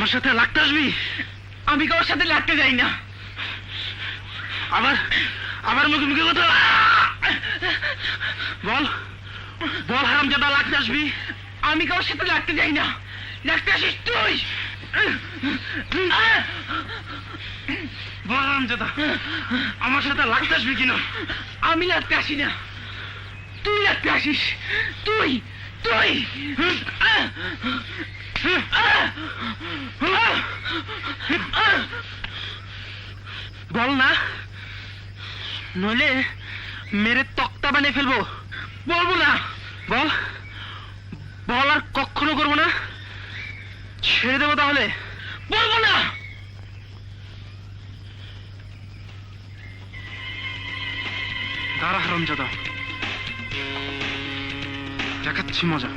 আমার সাথে লাগতে আসবি? আমি কারোর সাথে লাগতে যাই না। আবার আবার মুখে মুখে কথা বল, বল হারামজাদা, লাগতে আসবি? আমি কারোর সাথে লাগতে যাই না। লাগতে আসিস তুই। বল হারামজাদা, আমার সাথে লাগতে আসবি কিনা? আমি লাগতে আসি না, তুই লাগতে আসিস। তুই তুই বল না, নইলে মেরে তক্তা বানিয়ে ফেলবো। বলবো না। বল, বল, আর কখনো করবো না। ছেড়ে দেবো তাহলে? বলবো না। দাঁড়া হারামজাদা, দেখাচ্ছি মজা।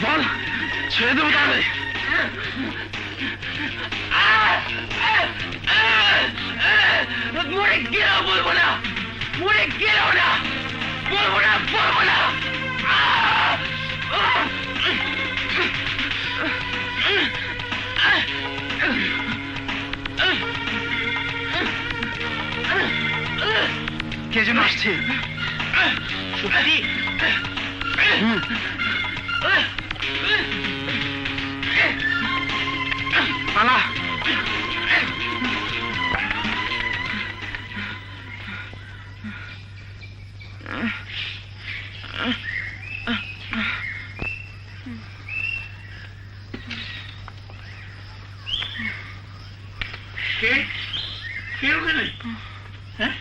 বল, ছেড়ে দেবো তাহলে? মরে গেলেও বলবো না, মরে গেলেও না, বলবো না, বলবো না। কে যেন আসছে? সুপারি। পালা। কে ওখানে? হ্যাঁ,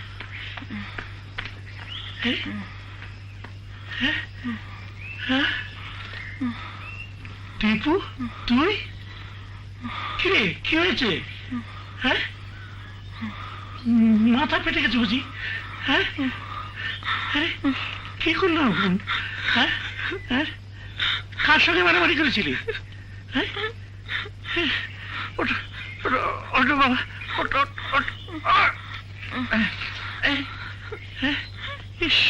টিপু, তুই? কে? কি হয়েছে? হ্যাঁ, মাথা পেটে গেছে বুঝি? হ্যাঁ, কি করলাম? হ্যাঁ, কার সঙ্গে মারামারি করেছিলি? হ্যাঁ, ওটা ওটা বাবা, ওটা ইস,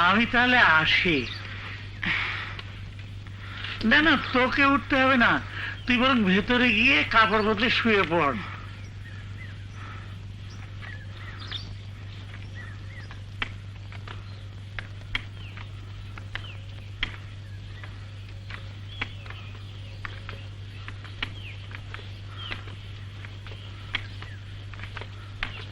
আমি তাহলে আসি। না না, তোকে উঠতে হবে না, তুই বরং ভেতরে গিয়ে কাপড় বদলে শুয়ে পড়।